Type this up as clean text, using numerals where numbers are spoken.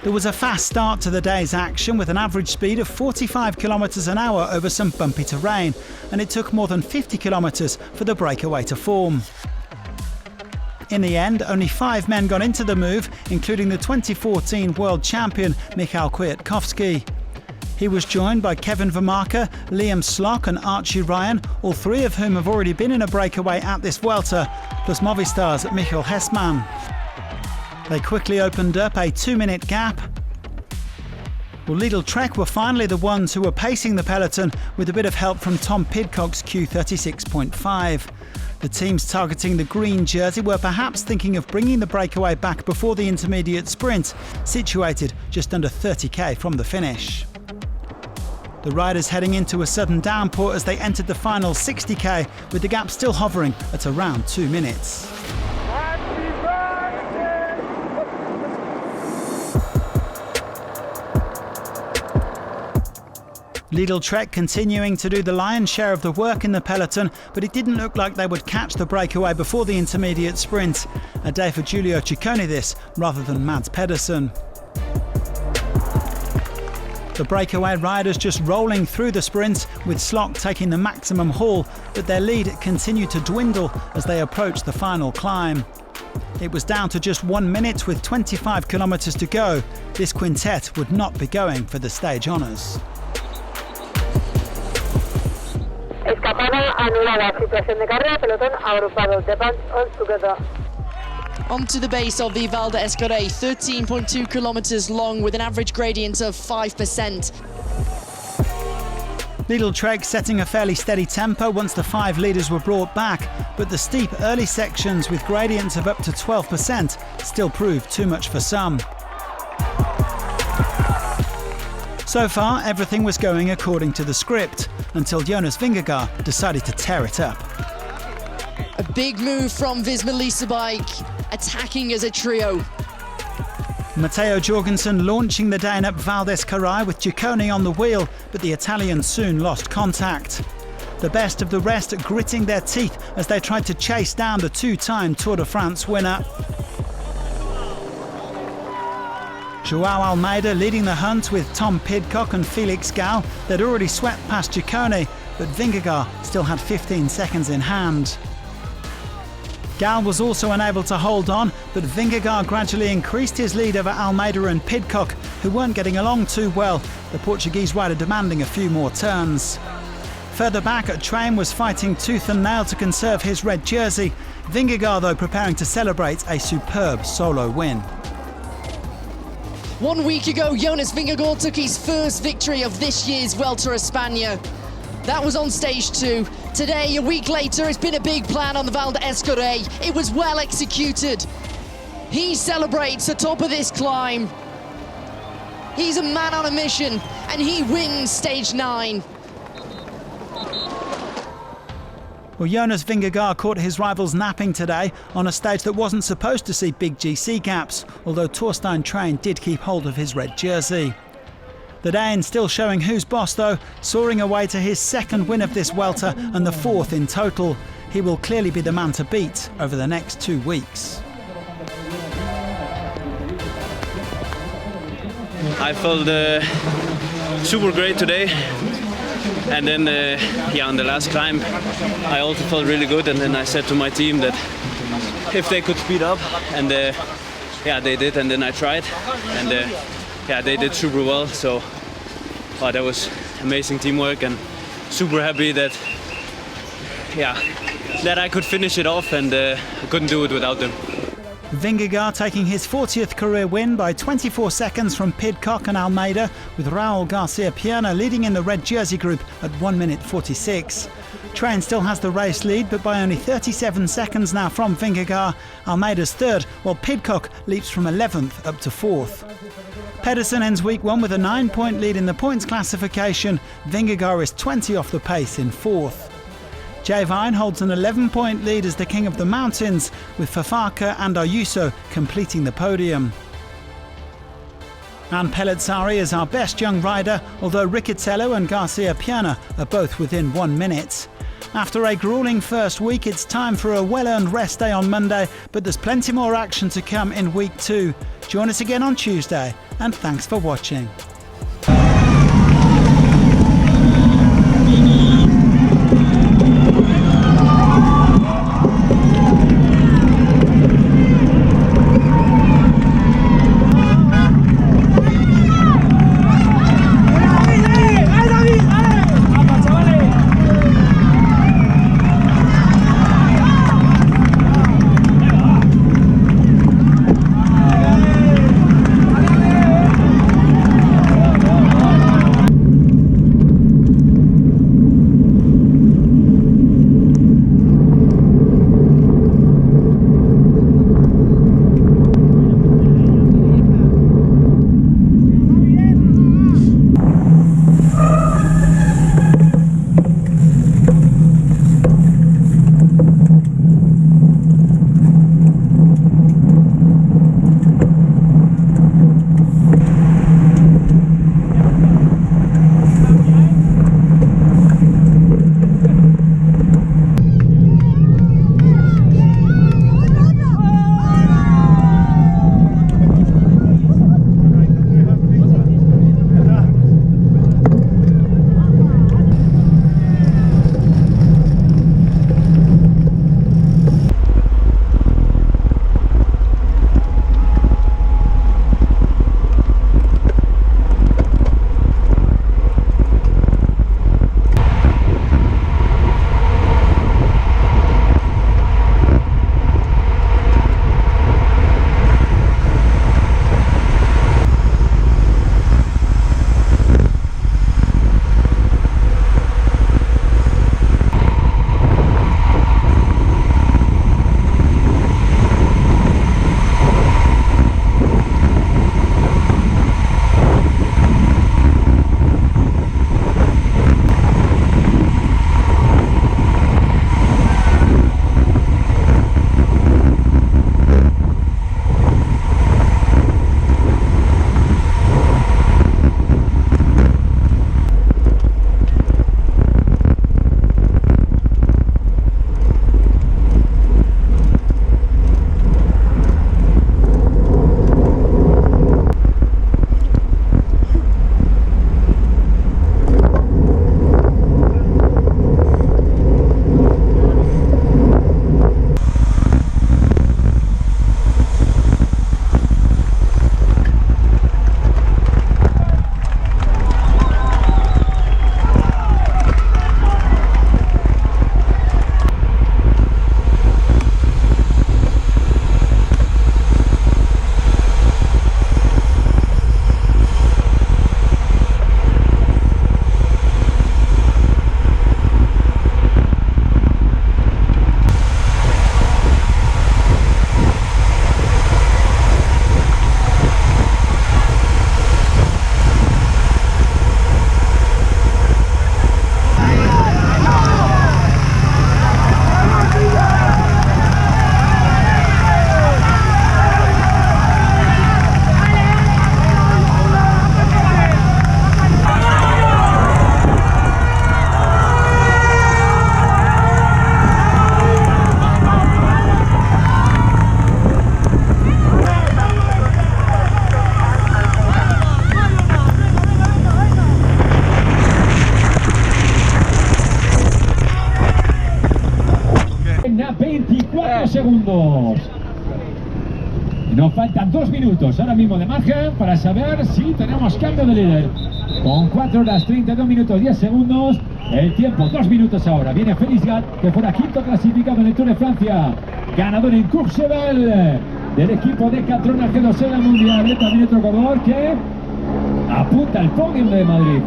There was a fast start to the day's action with an average speed of 45 kilometres an hour over some bumpy terrain, and it took more than 50 kilometres for the breakaway to form. In the end, only 5 men got into the move, including the 2014 world champion Michał Kwiatkowski. He was joined by Kevin Vermaerke, Liam Slock and Archie Ryan, all 3 of whom have already been in a breakaway at this Vuelta, plus Movistar's Michael Hessmann. They quickly opened up a 2-minute gap. Well, Lidl Trek were finally the ones who were pacing the peloton with a bit of help from Tom Pidcock's Q36.5. The teams targeting the green jersey were perhaps thinking of bringing the breakaway back before the intermediate sprint, situated just under 30k from the finish. The riders heading into a sudden downpour as they entered the final 60k, with the gap still hovering at around 2 minutes. Lidl Trek continuing to do the lion's share of the work in the peloton, but it didn't look like they would catch the breakaway before the intermediate sprint. A day for Giulio Ciccone this, rather than Mads Pedersen. The breakaway riders just rolling through the sprint, with Slock taking the maximum haul, but their lead continued to dwindle as they approached the final climb. It was down to just 1 minute with 25 kilometres to go. This quintet would not be going for the stage honours. Escapada anulada. Situación de carrera. Pelotón agrupado. The band all together. Onto the base of the Valdezcaray, 13.2 kilometres long with an average gradient of 5%. Lidl Trek setting a fairly steady tempo once the 5 leaders were brought back, but the steep early sections with gradients of up to 12% still proved too much for some. So far, everything was going according to the script, until Jonas Vingegaard decided to tear it up. A big move from Visma Leasebike, attacking as a trio. Matteo Jorgensen launching the Dane up Valdezcaray with Ciccone on the wheel, but the Italian soon lost contact. The best of the rest gritting their teeth as they tried to chase down the 2-time Tour de France winner. João Almeida leading the hunt with Tom Pidcock and Felix Gall. They'd already swept past Ciccone, but Vingegaard still had 15 seconds in hand. Gall was also unable to hold on, but Vingegaard gradually increased his lead over Almeida and Pidcock, who weren't getting along too well, the Portuguese rider demanding a few more turns. Further back, Træen was fighting tooth and nail to conserve his red jersey. Vingegaard, though, preparing to celebrate a superb solo win. 1 week ago, Jonas Vingegaard took his first victory of this year's Vuelta a España. That was on stage 2. Today, a week later, it's been a big plan on the Valdezcaray. It was well executed. He celebrates the top of this climb. He's a man on a mission, and he wins stage 9. Well, Jonas Vingegaard caught his rivals napping today on a stage that wasn't supposed to see big GC gaps, although Torstein Træen did keep hold of his red jersey. The Dane still showing who's boss though, soaring away to his 2nd win of this Vuelta and the 4th in total. He will clearly be the man to beat over the next 2 weeks. I felt super great today, and then on the last climb I also felt really good, and then I said to my team that if they could speed up, and they did, and then I tried, and they did super well, so that was amazing teamwork, and super happy that I could finish it off, and I couldn't do it without them. Vingegaard taking his 40th career win by 24 seconds from Pidcock and Almeida, with Raul Garcia Pierna leading in the red jersey group at 1 minute 46. Træen still has the race lead, but by only 37 seconds now from Vingegaard. Almeida's 3rd, while Pidcock leaps from 11th up to 4th. Pedersen ends week 1 with a 9-point lead in the points classification. Vingegaard is 20 off the pace in 4th. Javine holds an 11-point lead as the king of the mountains, with Fafaka and Ayuso completing the podium. And Valdezcaray is our best young rider, although Riccitello and Garcia Pierna are both within 1 minute. After a gruelling first week, it's time for a well-earned rest day on Monday, but there's plenty more action to come in week 2. Join us again on Tuesday, and thanks for watching. segundos. Nos faltan 2 minutos ahora mismo de margen para saber si tenemos cambio de líder. Con 4 horas 32 minutos 10 segundos. El tiempo 2 minutos ahora. Viene Velon, que fuera quinto clasificado en el Tour de Francia. Ganador en Courchevel del equipo de Catrona G2 en la Mundial. También otro corredor que apunta al podium de Madrid.